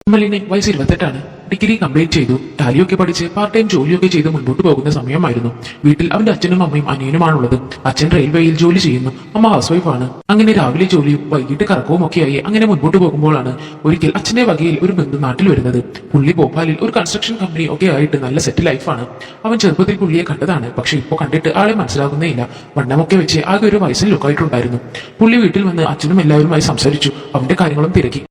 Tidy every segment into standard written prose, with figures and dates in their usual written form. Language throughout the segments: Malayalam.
അമലിന് വയസ്സ് 28 ഡിഗ്രി കംപ്ലീറ്റ് ചെയ്തു. ടാലിയൊക്കെ പഠിച്ച് പാർട്ട് ടൈം ജോലിയൊക്കെ ചെയ്ത് മുൻപോട്ട് പോകുന്ന സമയമായിരുന്നു. വീട്ടിൽ അവന്റെ അച്ഛനും അമ്മയും അനിയനുമാണുള്ളത്. അച്ഛൻ റെയിൽവേയിൽ ജോലി ചെയ്യുന്നു, അമ്മ ഹൗസ് വൈഫാണ്. അങ്ങനെ രാവിലെ ജോലിയും വൈകിട്ട് കറക്കവും ഒക്കെയായി അങ്ങനെ മുൻപോട്ട് പോകുമ്പോഴാണ് ഒരിക്കൽ അച്ഛന്റെ വകയിൽ ഒരു ബന്ധു നാട്ടിൽ വരുന്നത്. പുള്ളി ഭോപ്പാലിൽ ഒരു കൺസ്ട്രക്ഷൻ കമ്പനി ഒക്കെ ആയിട്ട് നല്ല സെറ്റ് ലൈഫാണ്. അവൻ ചെറുപ്പത്തിൽ പുള്ളിയെ കണ്ടതാണ്, പക്ഷെ ഇപ്പോൾ കണ്ടിട്ട് ആളെ മനസ്സിലാകുന്നേയില്ല. വണ്ണമൊക്കെ വെച്ച് ആകെ ഒരു വയസ്സിൽ ലുക്കായിട്ടുണ്ടായിരുന്നു. പുള്ളി വീട്ടിൽ വന്ന് അച്ഛനും എല്ലാവരുമായി സംസാരിച്ചു, അവന്റെ കാര്യങ്ങളും തിരക്കി.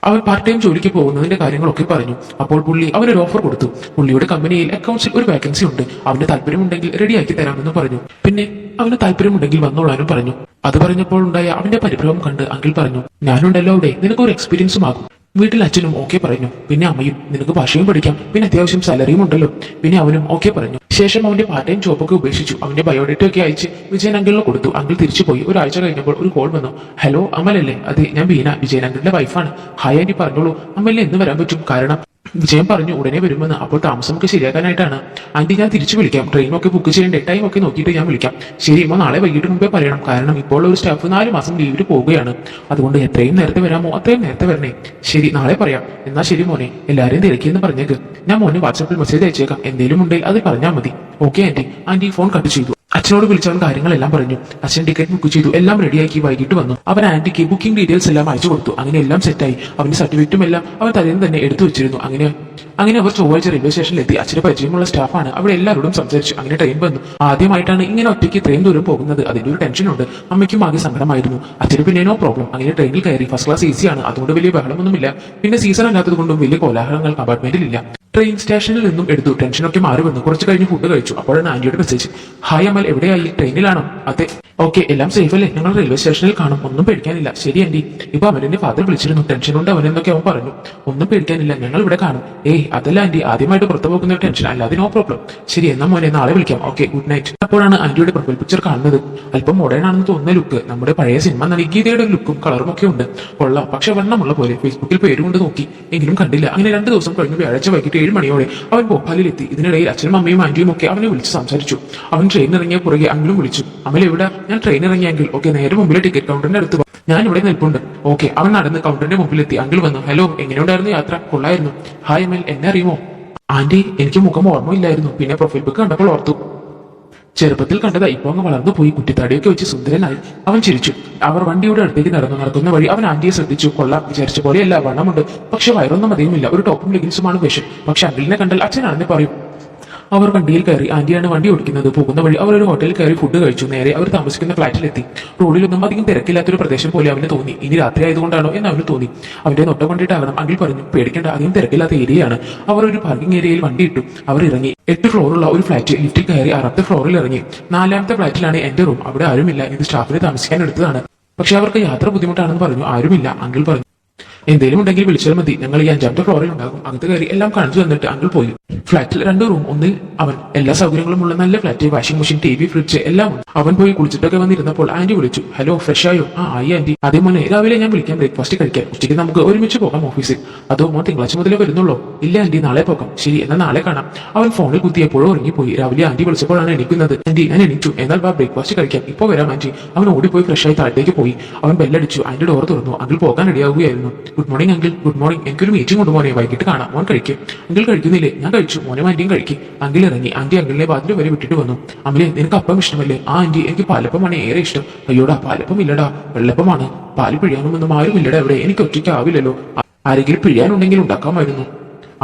അവൻ പാർട്ട് ടൈം ജോലിക്ക് പോകുന്നതിന്റെ കാര്യങ്ങളൊക്കെ പറഞ്ഞു. അപ്പോൾ പുള്ളി അവനൊരു ഓഫർ കൊടുത്തു. പുള്ളിയുടെ കമ്പനിയിൽ അക്കൗണ്ട്സിൽ ഒരു വേക്കൻസി ഉണ്ട്, അവന് താല്പര്യമുണ്ടെങ്കിൽ റെഡിയാക്കി തരാമെന്ന് പറഞ്ഞു. പിന്നെ അവന് താല്പര്യമുണ്ടെങ്കിൽ വന്നോളാനും പറഞ്ഞു. അത് പറഞ്ഞപ്പോൾ ഉണ്ടായ അവന്റെ പരിഭ്രമം കണ്ട് അങ്കിൾ പറഞ്ഞു, ഞാനുണ്ടല്ലോ അവിടെ, നിനക്കൊരു എക്സ്പീരിയൻസും ആകും. വീട്ടിൽ അച്ഛനും ഓക്കെ പറഞ്ഞു. പിന്നെ അമ്മയും, നിനക്ക് ഭാഷയും പഠിക്കാം, പിന്നെ അത്യാവശ്യം സാലറിയും ഉണ്ടല്ലോ. പിന്നെ അവനും ഓക്കെ പറഞ്ഞു. ശേഷം അവന്റെ പാർട്ട് ടൈം ജോബൊക്കെ ഉപേക്ഷിച്ചു. അവന്റെ ബയോഡേറ്റ ഒക്കെ അയച്ച് വിജയൻ അങ്കിളിന് കൊടുത്തു. അങ്കിൾ തിരിച്ചു പോയി. ഒരാഴ്ച കഴിഞ്ഞപ്പോൾ ഒരു കോൾ വന്നു. ഹലോ അമലല്ലേ? അതെ, ഞാൻ ബീന, വിജയൻ അങ്കിളിന്റെ വൈഫാണ്. ഹായ് ആന്റി, പറഞ്ഞോളൂ. അമലിന് എന്ന് വരാൻ പറ്റും? കാരണം വിജയൻ പറഞ്ഞു ഉടനെ വരുമെന്ന്. അപ്പോൾ താമസമൊക്കെ ശരിയാക്കാനായിട്ടാണ്. ആന്റി, ഞാൻ തിരിച്ചു വിളിക്കാം. ട്രെയിനൊക്കെ ബുക്ക് ചെയ്യേണ്ട ടൈം ഒക്കെ നോക്കിയിട്ട് ഞാൻ വിളിക്കാം. ശരി, ഇമ്മ നാളെ വൈകിട്ട് മുമ്പേ പറയണം. കാരണം ഇപ്പോൾ ഒരു സ്റ്റാഫ് 4 മാസം ലീവിൽ പോവുകയാണ്. അതുകൊണ്ട് എത്രയും നേരത്തെ വരാമോ അത്രയും നേരത്തെ വരണേ. ശരി, നാളെ പറയാം. എന്നാ ശരി മോനെ, എല്ലാവരെയും തിരക്കിയെന്ന് പറഞ്ഞേക്ക്. ഞാൻ മോനെ വാട്സാപ്പിൽ മെസ്സേജ് അയച്ചേക്കാം. എന്തെങ്കിലും ഉണ്ടെങ്കിൽ അത് പറഞ്ഞാൽ മതി. Okay aunty. Aunty phone cut ചെയ്തു. അച്ഛനോട് വിളിച്ചവൻ കാര്യങ്ങളെല്ലാം പറഞ്ഞു. അച്ഛൻ ടിക്കറ്റ് ബുക്ക് ചെയ്തു. എല്ലാം റെഡിയാക്കി വൈകിട്ട് വന്നു. അവൻ ആന്റിക്ക് ബുക്കിംഗ് ഡീറ്റെയിൽസ് എല്ലാം അയച്ചു കൊടുത്തു. അങ്ങനെ എല്ലാം സെറ്റായി. അവന്റെ സർട്ടിഫിക്കറ്റും എല്ലാം അവൻ തലേന്ന് തന്നെ എടുത്തു വെച്ചിരുന്നു. അങ്ങനെ അവർ ചൊവ്വാഴ്ച റെയിൽവേ സ്റ്റേഷനിലെത്തി. അച്ഛന് പരിചയമുള്ള സ്റ്റാഫാണ്. അവിടെ എല്ലാവരോടും സംസാരിച്ചു. അങ്ങനെ ട്രെയിൻ വന്നു. ആദ്യമായിട്ടാണ് ഇങ്ങനെ ഒറ്റയ്ക്ക് ഇത്രയും ദൂരം പോകുന്നത്. അതിന്റെ ഒരു ടെൻഷനുണ്ട്. അമ്മയ്ക്കും ആകെ സങ്കടമായിരുന്നു. അച്ഛന് പിന്നെ നോ പ്രോബ്ലം. അങ്ങനെ ട്രെയിനിൽ കയറി. ഫസ്റ്റ് ക്ലാസ് ഈസിയാണ്, അതുകൊണ്ട് വലിയ ബഹളമൊന്നുമില്ല. പിന്നെ സീസൺ അല്ലാത്തത് കൊണ്ടും വലിയ കോലാഹലങ്ങൾ കമ്പാർട്ട്മെന്റിലില്ല. ട്രെയിൻ സ്റ്റേഷനിൽ നിന്നും എടുത്തു. ടെൻഷനൊക്കെ മാറി വന്നു. കുറച്ച് കഴിഞ്ഞ് ഫുഡ് കഴിച്ചു. അപ്പോഴാണ് ആന്റിയുടെ മെസ്സേജ്. ഹായ് അമൽ, എവിടെയായി? ട്രെയിനിലാണോ? അതെ. ഓക്കെ, എല്ലാം സേഫ് അല്ലേ? ഞങ്ങൾ റെയിൽവേ സ്റ്റേഷനിൽ കാണും, ഒന്നും പേടിക്കാനില്ല. ശരി ആന്റി. ഇപ്പൊ അവനെ ഫാദർ വിളിച്ചിരുന്നു. ടെൻഷനുണ്ട് അവനെന്നൊക്കെ അവൻ പറഞ്ഞു. ഒന്നും പേടിക്കാനില്ല, ഞങ്ങൾ ഇവിടെ കാണും. ഏയ് അതല്ല ആന്റി, ആദ്യമായിട്ട് പുറത്തു പോകുന്ന ടെൻഷൻ, അല്ലാതെ നോ പ്രോബ്ലം. ശരി, എന്നാ മോനെ നാളെ വിളിക്കാം. Okay, good night. അപ്പോഴാണ് ആന്റിയുടെ പ്രൊഫൈൽ പിക്ചർ കാണുന്നത്. അല്പം മോഡേൺ ആണെന്ന് തോന്നുന്ന ലുക്ക്. നമ്മുടെ പഴയ സിനിമ നടി ഗീതയുടെ ലുക്കും കളറും ഒക്കെ ഉണ്ട്. കൊള്ളാം, പക്ഷെ വണ്ണമുള്ള പോലെ. ഫേസ്ബുക്കിൽ പേര് കൊണ്ട് നോക്കി, എങ്കിലും കണ്ടില്ല. അങ്ങനെ 2 ദിവസം കഴിഞ്ഞ് വ്യാഴാഴ്ച വൈകിട്ട് 7 മണിയോടെ അവൻ ഭോപ്പാലിലെത്തി. ഇതിനിടയിൽ അച്ഛനും അമ്മയും ആന്റിയും ഒക്കെ അവനെ വിളിച്ച് സംസാരിച്ചു. അവൻ ട്രെയിൻ ഇറങ്ങിയ പുറകെ അങ്കിലും വിളിച്ചു. അമൽ എവിടെ? ഞാൻ ട്രെയിൻ ഇറങ്ങിയെങ്കിൽ. ഓക്കെ, നേരെ മുമ്പിലെ ടിക്കറ്റ് കൗണ്ടറിന്റെ അടുത്ത് ഞാൻ ഇവിടെ നിൽപ്പുണ്ട്. ഓക്കെ, അവൻ നടന്ന് കൗണ്ടറിന്റെ മുമ്പിലെത്തി. അങ്കിൾ വന്നു. ഹലോ, എങ്ങനെയുണ്ടായിരുന്നു യാത്ര? കൊള്ളായിരുന്നു. ഹായ് അമൽ, എന്നെ അറിയുമോ? ആന്റി, എനിക്ക് മുഖം ഓർമ്മയില്ലായിരുന്നു. പിന്നെ പ്രൊഫൈൽ പിക്ക് കണ്ടപ്പോൾ ഓർത്തു. ചെറുപ്പത്തിൽ കണ്ടതാ, ഇപ്പൊ അങ്ങ് വളർന്നു പോയി. കുറ്റിത്താടിയൊക്കെ വെച്ച് സുന്ദരനായി. അവൻ ചിരിച്ചു. അവർ വണ്ടിയുടെ അടുത്തേക്ക് നടക്കുന്ന വഴി അവൻ ആന്റിയെ ശ്രദ്ധിച്ചു. കൊള്ളാം, വിചാരിച്ച പോലെയല്ല, വണ്ണമുണ്ട്. പക്ഷെ വയറൊന്നും അധികമില്ല. ഒരു ടോപ്പും ലെഗിൻസുമാണ് വേഷം. പക്ഷെ അങ്കിളിനെ കണ്ടാൽ അച്ഛനാണെന്ന് പറയും. അവർ വണ്ടിയിൽ കയറി. ആന്റിയാണ് വണ്ടി ഓടിക്കുന്നത്. പോകുന്ന വഴി അവർ ഒരു ഹോട്ടലിൽ കയറി ഫുഡ് കഴിച്ചു. നേരെ അവർ താമസിക്കുന്ന ഫ്ലാറ്റിലെത്തി. റോഡിലൊന്നും അധികം തിരക്കില്ലാത്തൊരു പ്രദേശം പോലെ അവന് തോന്നി. ഇനി രാത്രി ആയതുകൊണ്ടാണോ എന്ന് അവന് തോന്നി. അവന്റെ നോട്ടം കൊണ്ടിട്ടാകണം. അങ്കിൾ പറഞ്ഞു, പേടിക്കേണ്ട, അധികം തിരക്കില്ലാത്ത ഏരിയയാണ്. അവർ ഒരു പാർക്കിംഗ് ഏരിയയിൽ വണ്ടി ഇട്ടു. അവർ ഇറങ്ങി. 8 ഫ്ലോറുള്ള ഒരു ഫ്ലാറ്റ്. ലിഫ്റ്റിൽ കയറി 6ാമത്തെ ഫ്ലോറിൽ ഇറങ്ങി. 4ാമത്തെ ഫ്ലാറ്റിലാണ് എന്റെ റൂം. അവിടെ ആരുമില്ല. ഇത് സ്റ്റാഫിനെ താമസിക്കാൻ എടുത്തതാണ്. പക്ഷെ അവർക്ക് യാത്ര ബുദ്ധിമുട്ടാണെന്ന് പറഞ്ഞു. ആരുമില്ല. അങ്കിൾ പറഞ്ഞു, എന്തേലും ഉണ്ടെങ്കിൽ വിളിച്ചാൽ മതി. ഞങ്ങൾ ഈ 5ാമത്തെ ഫ്ലോറിൽ ഉണ്ടാകും. അകത്ത് കയറി എല്ലാം കാണിച്ചു തന്നിട്ട് അങ്കിൾ പോയി. ഫ്ലാറ്റിൽ 2 റൂം. ഒന്നിൽ അവൻ എല്ലാ സൗകര്യങ്ങളും ഉള്ള നല്ല flat. Washing machine, TV, fridge എല്ലാം ഉണ്ട്. അവൻ പോയി കുളിച്ചിട്ടൊക്കെ വന്നിരുന്നപ്പോൾ ആന്റി വിളിച്ചു. ഹലോ, ഫ്രഷ് ആയോ? ആയി ആന്റി. അതേ മോനെ, രാവിലെ ഞാൻ വിളിക്കാം ബ്രേക്ക്ഫാസ്റ്റ് കഴിക്കാൻ. ഉച്ചയ്ക്ക് നമുക്ക് ഒരുമിച്ച് പോകാം ഓഫീസിൽ. അതോ മോൻ തിങ്കളാഴ്ച മുതലേ വരുന്നുള്ളൂ? ഇല്ല ആന്റി, നാളെ പോകാം. ശരി, എന്നാൽ നാളെ കാണാം. അവൻ ഫോണിൽ കുത്തിയപ്പോഴും ഉറങ്ങിപ്പോയി. രാവിലെ ആന്റി വിളിച്ചപ്പോഴാണ് എണീക്കുന്നത്. ആന്റി, ഞാൻ എണീച്ചു. എന്നാൽ വാ, ബ്രേക്ക്ഫാസ്റ്റ് കഴിക്കാം. ഇപ്പോൾ വരാം ആന്റി. അവൻ ഓടിപ്പോയി ഫ്രഷായി താഴത്തേക്ക് പോയി. അവൻ ബെല്ലടിച്ചു. ആന്റി ഡോർ തുറന്നു. അങ്കിൾ പോകാൻ റെഡിയാവുകയായിരുന്നു. Good morning uncle. Good morning. എനിക്കൊരു മീറ്റിംഗ് ഉണ്ട് മോനെ, വൈകിട്ട് കാണാം. മോൻ കഴിക്കും. അങ്കിൾ കഴിക്കുന്നില്ലേ? ഞാൻ കഴിച്ചു. മോനും ആന്റിയും കഴിക്കും. അങ്കിൾ ഇറങ്ങി. ആന്റി അങ്കിളിനെ വാതിൽ വരെ വിട്ടിട്ട് വന്നു. അമലെ, നിനക്ക് അപ്പം ഇഷ്ടമല്ലേ? ആന്റി, എനിക്ക് പാലപ്പമാണ് ഏറെ ഇഷ്ടം. അയ്യോടാ, പാലപ്പം ഇല്ലടാ, വെള്ളപ്പമാണ്. പാല് പിഴിയാനുമൊന്നും ആരും ഇല്ലടാ ഇവിടെ. എനിക്ക് ഒറ്റയ്ക്ക് ആവില്ലല്ലോ. ആരെങ്കിലും പിഴിയാനുണ്ടെങ്കിൽ ഉണ്ടാക്കാമായിരുന്നു.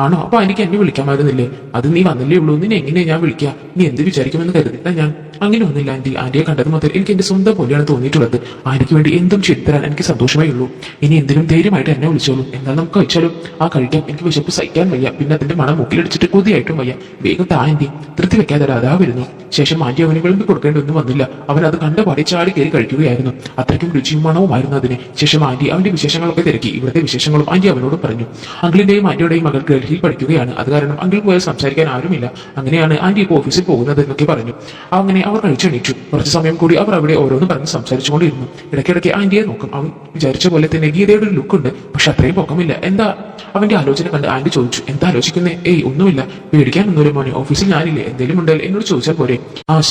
ആണോ? അപ്പൊ എനിക്ക് എന്നെ വിളിക്കാമായിരുന്നില്ലേ? അത് നീ വന്നില്ലേ ഉള്ളൂ. നിന്നെ എങ്ങനെ ഞാൻ വിളിക്കുക? നീ എന്ത് വിചാരിക്കുമെന്ന് കരുതില്ല ഞാൻ. അങ്ങനെ ഒന്നുമില്ല ആന്റി. ആന്റിയെ കണ്ടത് മുതൽ എനിക്ക് എന്റെ സ്വന്തം പോലെയാണ് തോന്നിയിട്ടുള്ളത്. ആന്റിക്ക് വേണ്ടി എന്തും ചെയ്തു തരാൻ എനിക്ക് സന്തോഷമേ ഉള്ളൂ. ഇനി എന്തിനും ധൈര്യമായിട്ട് എന്നെ വിളിച്ചോളൂ. എന്നാൽ നമുക്ക് കഴിച്ചാലും. ആ കഴിക്കാം. എനിക്ക് വിശപ്പ് സഹിക്കാൻ വയ്യ. പിന്നെ അതിന്റെ മണം മുക്കിലടിച്ചിട്ട് കൊതിയായിട്ടും വയ്യ. വേഗം താ ആന്റി. തൃപ്തി വെക്കാതെ അതാ വരുന്നു. ശേഷം ആന്റി അവന് വിളമ്പി കൊടുക്കേണ്ടൊന്നും വന്നില്ല. അവൻ അത് കണ്ട പാടി ചാടി കയറി കഴിക്കുകയായിരുന്നു. അത്രയ്ക്കും രുചിയും മണവുമായിരുന്നു അതിന്. ശേഷം ആന്റി അവന്റെ വിശേഷങ്ങളൊക്കെ തിരക്കി. ഇവിടുത്തെ വിശേഷങ്ങളും ആന്റി അവനോട് പറഞ്ഞു. അങ്കിളിന്റെയും ആന്റിയുടെയും മകൾ ഡൽഹിയിൽ പഠിക്കുകയാണ്. അത് കാരണം അങ്കിൾ പോയാൽ സംസാരിക്കാൻ ആരുമില്ല. അങ്ങനെയാണ് ആന്റി ഇപ്പോൾ ഓഫീസിൽ പോകുന്നത് എന്നൊക്കെ പറഞ്ഞു. അങ്ങനെ അവർ കഴിച്ചെണീച്ചു. കുറച്ച് സമയം കൂടി അവർ അവിടെ ഓരോന്ന് പറഞ്ഞ് സംസാരിച്ചുകൊണ്ടിരുന്നു. ഇടയ്ക്കിടയ്ക്ക് ആന്റിയെ നോക്കും. അവൻ വിചാരിച്ച പോലെ തന്നെ ഗീതയുടെ ഒരു ലുക്ക് ഉണ്ട്. പക്ഷെ അത്രയും പൊക്കമില്ല. എന്താ അവന്റെ ആലോചന കണ്ട് ആന്റി ചോദിച്ചു, എന്താ ആലോചിക്കുന്നേ? ഏയ് ഒന്നുമില്ല, പേടിക്കാനൊന്നുമില്ല മോനെ. ഓഫീസിൽ ഞാനില്ലേ, എന്തെങ്കിലും ഉണ്ടെങ്കിൽ എന്നോട് ചോദിച്ചാൽ പോരെ.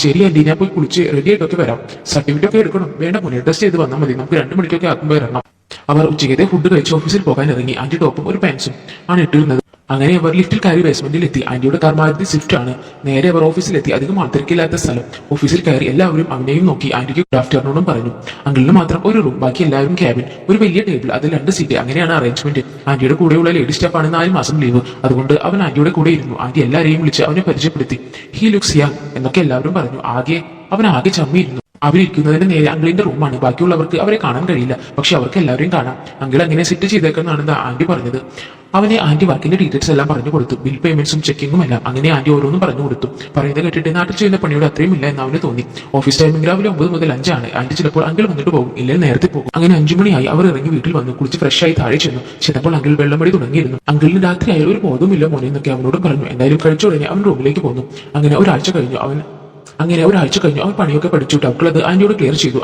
ശരി ആന്റി, ഞാൻ പോയി കുളിച്ച് റെഡി ആയിട്ടൊക്കെ വരാം. സർട്ടിഫിക്കറ്റ് ഒക്കെ എടുക്കണം. വേണ്ട മോനെ, ടെസ്റ്റ് ചെയ്ത് വന്നാൽ മതി. നമുക്ക് 2 മണിക്കൊക്കെ ആക്കുമ്പോൾ ഇറങ്ങാം. അവർ ഉച്ചയ്ക്കത്തെ ഫുഡ് കഴിച്ച് ഓഫീസിൽ പോകാൻ ഇറങ്ങി. ആന്റി ടോപ്പും ഒരു പാൻസും ആണ് ഇട്ടിരുന്നത്. അങ്ങനെ അവർ ലിഫ്റ്റിൽ കയറി ബേസ്മെന്റിൽ എത്തി. ആന്റിയുടെ കാർ മാരുതി സ്വിഫ്റ്റ് ആണ്. നേരെ അവർ ഓഫീസിലെത്തി. അധികം ആൾത്തിരക്കില്ലാത്ത സ്ഥലം. ഓഫീസിൽ കയറി എല്ലാവരും അവനെയും നോക്കി. ആന്റിക്ക് ഗുഡ് ആഫ്റ്റർനൂണും പറഞ്ഞു. അങ്കിളിന് മാത്രം ഒരു റൂം, ബാക്കി എല്ലാവരും ക്യാബിൻ. ഒരു വലിയ ടേബിൾ, അതിൽ 2 സീറ്റ്. അങ്ങനെയാണ് അറേഞ്ച്മെന്റ്. ആന്റിയുടെ കൂടെയുള്ള ലേഡി സ്റ്റാഫാണ് 4 മാസം ലീവ്. അതുകൊണ്ട് അവൻ ആന്റിയുടെ കൂടെ ഇരുന്നു. ആന്റി എല്ലാവരെയും വിളിച്ച് അവനെ പരിചയപ്പെടുത്തി. ഹി ലുക്സ് യങ് എന്നൊക്കെ എല്ലാവരും പറഞ്ഞു. അവൻ ആകെ ചമ്മിയിരുന്നു. അവരിയ്ക്കുന്നതിന് നേരെ അങ്കിളിന്റെ റൂമാണ്. ബാക്കിയുള്ളവർക്ക് അവരെ കാണാൻ കഴിയില്ല, പക്ഷെ അവർക്ക് എല്ലാവരെയും കാണാം. അങ്കിൾ അങ്ങനെ സെറ്റ് ചെയ്തേക്കെന്നാണ് ആന്റി പറഞ്ഞത്. അവനെ ആന്റി വർക്കിന്റെ ഡീറ്റെയിൽസ് എല്ലാം പറഞ്ഞു കൊടുത്തു. ബിൽ പേയ്മെന്റ്സും ചെക്കിങ്ങും എല്ലാം. അങ്ങനെ ആന്റി ഓരോന്നും പറഞ്ഞു കൊടുത്തു. പറയുന്നത് കേട്ടിട്ട് നാട്ടിൽ ചെയ്യുന്ന പണിയുടെ അത്രയും ഇല്ല എന്ന് അവന് തോന്നി. ഓഫീസ് ടൈമിംഗ് രാവിലെ 9 മുതൽ 5 ആണ്. ആന്റി ചിലപ്പോൾ അങ്കിൾ വന്നിട്ട് പോകും, ഇല്ലെങ്കിൽ നേരത്തെ പോകും. അങ്ങനെ 5 മണിയായി. അവർ ഇറങ്ങി വീട്ടിൽ വന്നു. കുളിച്ച് ഫ്രഷ് ആയി താഴെ ചെന്നു. ചിലപ്പോൾ അങ്കിൾ വെള്ളമടി തുടങ്ങിയിരുന്നു. അങ്കിളിന് രാത്രി ആയാലും ഒരു ബോധമില്ല മോനെ എന്നൊക്കെ അവനോട് പറഞ്ഞു. എന്തായാലും കഴിച്ചുടനെ അവൻ റൂമിലേക്ക് പോന്നു. അങ്ങനെ ഒരാഴ്ച കഴിഞ്ഞു. അവൻ പണിയൊക്കെ പഠിച്ചു. ഡൗട്ടുള്ളത് ആന്റിയോട് ക്ലിയർ ചെയ്തു.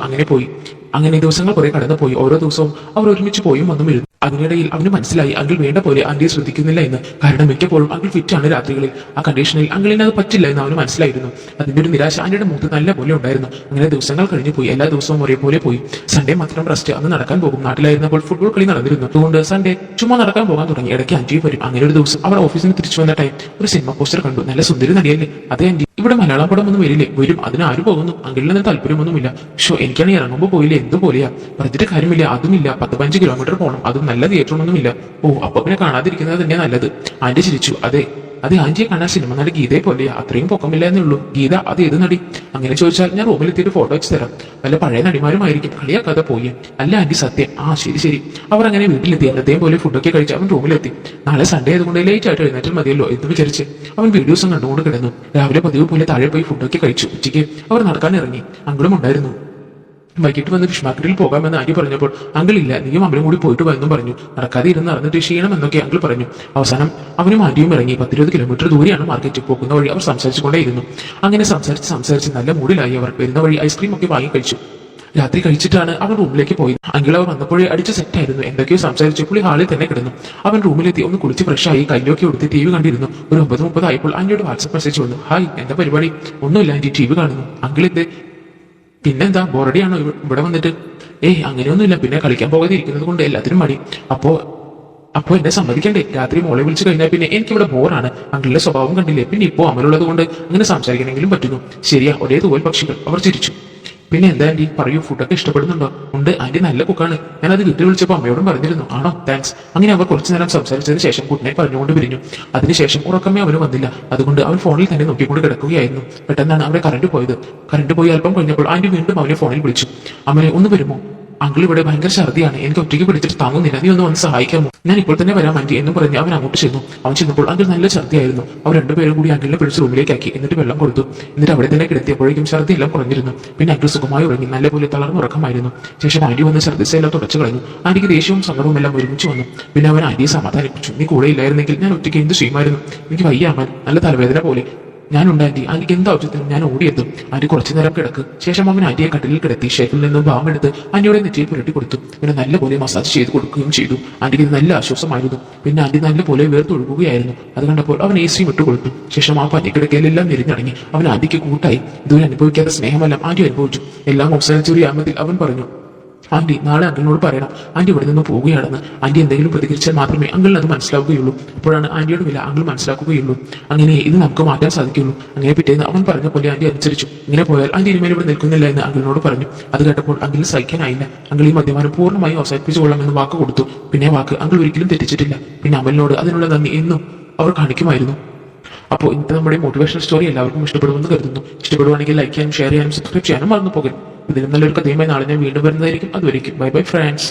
അങ്ങനെ ദിവസങ്ങൾ കുറെ കടന്നുപോയി. ഓരോ ദിവസവും അവർ ഒരുമിച്ച് പോയും വന്നുമിരുന്നു. അതിനിടയിൽ അവന് മനസ്സിലായി അങ്കിൾ വേണ്ട പോലെ ആന്റിയെ ശ്രദ്ധിക്കുന്നില്ല എന്ന്. കാരണം മിക്കപ്പോഴും അങ്കിൾ ഫിറ്റാണ് രാത്രികളിൽ. ആ കണ്ടീഷനിൽ അങ്കിളിന് അത് പറ്റില്ല എന്ന് അവന് മനസ്സിലായിരുന്നു. അതിന്റെ ഒരു നിരാശ ആന്റിയുടെ മുഖത്ത് നല്ല പോലെ ഉണ്ടായിരുന്നു. അങ്ങനെ ദിവസങ്ങൾ കഴിഞ്ഞു പോയി. എല്ലാ ദിവസവും ഒരേപോലെ പോയി. സൺഡേ മാത്രം റെസ്റ്റ്. അന്ന് നടക്കാൻ പോകും. നാട്ടിലായിരുന്നപ്പോൾ ഫുട്ബോൾ കളി നടന്നിരുന്നു. അതുകൊണ്ട് സൺഡേ ചുമ്മാ നടക്കാൻ പോകാൻ തുടങ്ങി. ഇടയ്ക്ക് ആന്റിയും വരും. അങ്ങനെ ഒരു ദിവസം അവർ ഓഫീസിൽ നിന്ന് തിരിച്ചു വന്ന ടൈം ഒരു സിനിമ പോസ്റ്റർ കണ്ടു. നല്ല സുന്ദരി നടിയല്ലേ? അതെ ആന്റി, ഇവിടെ മലയാളം പടം ഒന്നും വരില്ലേ? വരും. അതിന് ആര് പോകുന്നു? അങ്കിളിന് താല്പര്യമൊന്നുമില്ല. ഷോ എനിക്കാണ് ഇറങ്ങുമ്പോൾ പോയില്ലേ എന്തുപോലെയാ. പറഞ്ഞിട്ട് കാര്യമില്ല. അതുമില്ല, 10-15 കിലോമീറ്റർ പോകണം. അതും നല്ല തിയേറ്ററൊന്നുമില്ല. ഓ, അപ്പൊ പിന്നെ കാണാതിരിക്കുന്നത് തന്നെ നല്ലത്. ആന്റി ചിരിച്ചു. അതെ, ആന്റിയെ കാണാൻ സിനിമ നടി ഗീതയെ പോലെയാ. അത്രയും പൊക്കമില്ല എന്നേ ഉള്ളൂ. ഗീത അത് ഏത് നടി? അങ്ങനെ ചോദിച്ചാൽ ഞാൻ റൂമിലെത്തിയിട്ട് ഫോട്ടോ വെച്ച് തരാം. വല്ല പഴയ നടിമാരുമായിരിക്കും. കളിയാക്കാതെ പോയി. അല്ല ആന്റി, സത്യം. ശരി. അവർ അങ്ങനെ വീട്ടിലെത്തി. എന്നത്തെയും പോലെ ഫുഡൊക്കെ കഴിച്ച് അവൻ റൂമിലെത്തി. നാളെ സൺഡേ ആയതുകൊണ്ട് ലേറ്റ് ആയിട്ട് എഴുന്നേറ്റാൽ മതിയല്ലോ എന്ന് വിചാരിച്ച് അവൻ വീഡിയോസും കണ്ടുകൊണ്ട് കിടന്നു. രാവിലെ പതിവ് പോലെ താഴെ പോയി ഫുഡൊക്കെ കഴിച്ചു. ഉച്ചയ്ക്ക് അവർ നടക്കാൻ ഇറങ്ങി. അങ്കിളും ഉണ്ടായിരുന്നു. വൈകിട്ട് വന്ന് ഫിഷ് മാർക്കറ്റിൽ പോകാമെന്ന് ആന്റി പറഞ്ഞപ്പോൾ അങ്കിൾ ഇല്ല, നീയും അമ്മയും കൂടി പോയിട്ട് വന്നും പറഞ്ഞു. നടക്കാതെ ഇരുന്ന് നടന്നിട്ട് ക്ഷീണം എന്നൊക്കെ അങ്കിൾ പറഞ്ഞു. അവസാനം അവനും ആന്റിയും ഇറങ്ങി. 10-20 കിലോമീറ്റർ ദൂരെയാണ് മാർക്കറ്റ്. പോകുന്ന വഴി അവർ സംസാരിച്ചുകൊണ്ടേയിരുന്നു. അങ്ങനെ സംസാരിച്ച് നല്ല മൂഡിലായി അവർ. വരുന്ന വഴി ഐസ്ക്രീം ഒക്കെ വാങ്ങി കഴിച്ചു. രാത്രി കഴിച്ചിട്ടാണ് അവൻ റൂമിലേക്ക് പോയത്. അങ്കിൾ അവർ വന്നപ്പോഴേ അടിച്ച് സെറ്റായിരുന്നു. എന്തൊക്കെയോ സംസാരിച്ച് പുള്ളി ഹാളിൽ തന്നെ കിടന്നു. അവൻ റൂമിലെത്തി. ഒന്ന് കുളിച്ച് ഫ്രഷായി കയ്യിലൊക്കെ കൊടുത്ത് TV കണ്ടിരുന്നു. ഒരു 9:30 ആയപ്പോൾ ആന്റിയുടെ വാട്സ്ആപ്പ് മെസ്സേജ് വന്നു. ഹായ്, എന്താ പരിപാടി? ഒന്നുമില്ല ആന്റി, TV കാണുന്നു. അങ്കിൾ എന്തേ? പിന്നെന്താ, ബോറടിയാണോ ഇവിടെ വന്നിട്ട്? അങ്ങനെയൊന്നുമില്ല. പിന്നെ കളിക്കാൻ പോകാതെ ഇരിക്കുന്നത് കൊണ്ട് എല്ലാത്തിനും മടി. അപ്പോ എന്നെ സമ്മതിക്കണ്ടേ? രാത്രി മോളെ വിളിച്ചു കഴിഞ്ഞാൽ പിന്നെ എനിക്കിവിടെ ബോറാണ്. അങ്കിളിന്റെ സ്വഭാവം കണ്ടില്ലേ? പിന്നെ ഇപ്പോൾ അമലുള്ളത് കൊണ്ട് അങ്ങനെ സംസാരിക്കണമെങ്കിലും പറ്റുന്നു. ശരിയാ, ഒരേ തൂവൽ പക്ഷികൾ. അവർ ചിരിച്ചു. പിന്നെ എന്താ ആന്റി, പറയൂ, ഫുഡൊക്കെ ഇഷ്ടപ്പെടുന്നുണ്ടോ? ഉണ്ട് ആന്റി, നല്ല കുക്കാണ്. ഞാനത് വീട്ടിൽ വിളിച്ചപ്പോൾ അമ്മയോടും പറഞ്ഞിരുന്നു. ആണോ, താങ്ക്സ്. അങ്ങനെ അവർ കുറച്ചു നേരം സംസാരിച്ചതിന് ശേഷം ഗുഡ് നൈറ്റ് പറഞ്ഞുകൊണ്ട് പിരിഞ്ഞു. അതിനുശേഷം ഉറക്കമേ അവന് വന്നില്ല. അതുകൊണ്ട് അവൻ ഫോണിൽ തന്നെ നോക്കിക്കൊണ്ട് കിടക്കുകയായിരുന്നു. പെട്ടെന്നാണ് അവിടെ കറണ്ട് പോയി അല്പം കഴിഞ്ഞപ്പോൾ ആന്റി വീണ്ടും അവനെ ഫോണിൽ വിളിച്ചു. അമ്മനെ ഒന്ന് വരുമോ? അങ്കിൾ ഇവിടെ ഭയങ്കര ഛർദിയാണ്. എനിക്ക് ഒറ്റയ്ക്ക് പിടിച്ചിട്ട് താങ്ങുന്നില്ല. നീ ഒന്ന് സഹായിക്കാമോ? ഞാൻ ഇപ്പോൾ തന്നെ വരാം ആന്റി എന്ന് പറഞ്ഞ് അവൻ അങ്ങോട്ട് ചെന്നു. അവൻ ചെന്നപ്പോൾ അങ്കിൾ നല്ല ഛർദിയായിരുന്നു. അവർ രണ്ടുപേരും കൂടി അങ്കിളിനെ പിടിച്ച് റൂമിലേക്കാക്കി. എന്നിട്ട് വെള്ളം കൊടുത്തു. എന്നിട്ട് അവിടെ തന്നെ കിടത്തിയപ്പോഴേക്കും ഛർദി എല്ലാം കുറഞ്ഞിരുന്നു. പിന്നെ അങ്കിൾ സുഖമായി ഉറങ്ങി. നല്ലപോലെ തളർന്നുറക്കമായിരുന്നു. ശേഷം ആന്റി വന്ന് ഛർദിച്ചെല്ലാം തുടച്ചു കളഞ്ഞു. ആന്റിക്ക് ദേഷ്യവും സങ്കടവും എല്ലാം ഒരുമിച്ച് വന്നു. പിന്നെ അവൻ ആന്റിയെ സമാധാനിപ്പിച്ചു. നീ കൂടെ ഇല്ലായിരുന്നെങ്കിൽ ഞാൻ ഒറ്റയ്ക്ക് എന്ത് ചെയ്യുമായിരുന്നു? എനിക്ക് വയ്യ അമ്മൻ, നല്ല തലവേദന പോലെ. ഞാനുണ്ട് ആന്റി. ആന്റിക്ക് എന്താ ആവശ്യത്തിനും ഞാൻ ഓടിയെത്തും. ആന്റി കുറച്ചു നേരം കിടക്ക്. ശേഷം അവൻ ആന്റിയെ കട്ടിലിൽ കിടത്തി ഷെൽഫിൽ നിന്നും ബാം എടുത്ത് ആന്റിയുടെ നെറ്റിയിൽ പുരട്ടി കൊടുത്തു. പിന്നെ നല്ലപോലെ മസാജ് ചെയ്ത് കൊടുക്കുകയും ചെയ്തു. ആന്റിക്ക് ഇത് നല്ല ആശ്വാസമായിരുന്നു. പിന്നെ ആന്റി നല്ലപോലെ വേർത്തൊഴുകുകയായിരുന്നു. അത് കണ്ടപ്പോൾ അവൻ AC വിട്ടു കൊടുത്തു. ശേഷം ആ പനിക്കിടക്കയിലെല്ലാം നിരിഞ്ഞടങ്ങി. അവൻ ആന്റിക്ക് കൂട്ടായി. ഇതുവരെ അനുഭവിക്കാത്ത സ്നേഹമെല്ലാം ആന്റി അനുഭവിച്ചു. എല്ലാം ഒബ്സർവ് ആമത്തിൽ അവൻ പറഞ്ഞു. ആന്റി, നാളെ അങ്കിളിനോട് പറയണം ആന്റി ഇവിടെ നിന്ന് പോവുകയാണെന്ന്. ആന്റി എന്തെങ്കിലും പ്രതികരിച്ചാൽ മാത്രമേ അങ്കിളിന് അത് മനസ്സിലാവുകയുള്ളൂ. അപ്പോഴാണ് ആന്റിയുടെ വില അങ്കിൾ മനസ്സിലാക്കുകയുള്ളൂ. അങ്ങനെ ഇത് നമുക്ക് മാറ്റാൻ സാധിക്കുള്ളൂ. അങ്ങനെ പിറ്റേന്ന് അവൻ പറഞ്ഞ പോലെ ആന്റി അനുസരിച്ചു. ഇങ്ങനെ പോയാൽ ആന്റി ഇനിമേൽ ഇവിടെ നിൽക്കുന്നില്ല എന്ന് അങ്കിളിനോട് പറഞ്ഞു. അത് കേട്ടപ്പോൾ അങ്കിളിന് സഹിക്കാനായില്ല. അങ്കിൾ ഈ മദ്യപാനം പൂർണ്ണമായി അവസാനിപ്പിച്ചുകൊള്ളാമെന്ന് വാക്ക് കൊടുത്തു. പിന്നെ വാക്ക് അങ്കിൾ ഒരിക്കലും തെറ്റിച്ചിട്ടില്ല. പിന്നെ അമലിനോട് അതിനുള്ള നന്ദി എന്നും അവർ കാണിക്കുമായിരുന്നു. അപ്പോൾ ഇന്നത്തെ നമ്മുടെ മോട്ടിവേഷണൽ സ്റ്റോറി എല്ലാവർക്കും ഇഷ്ടപ്പെടുമെന്ന് കരുതുന്നു. ഇഷ്ടപ്പെടുവാണെങ്കിൽ ലൈക്ക് ചെയ്യാനും ഷെയർ ചെയ്യാനും സബ്സ്ക്രൈബ് ചെയ്യാനും മറന്നു പോകരുത്. ഇതിലും നല്ലൊരു കഥയുമായി നാളെ ഞാൻ വീണ്ടും വരുന്നതായിരിക്കും. അതുവരെയും ബൈ ബൈ ഫ്രണ്ട്സ്.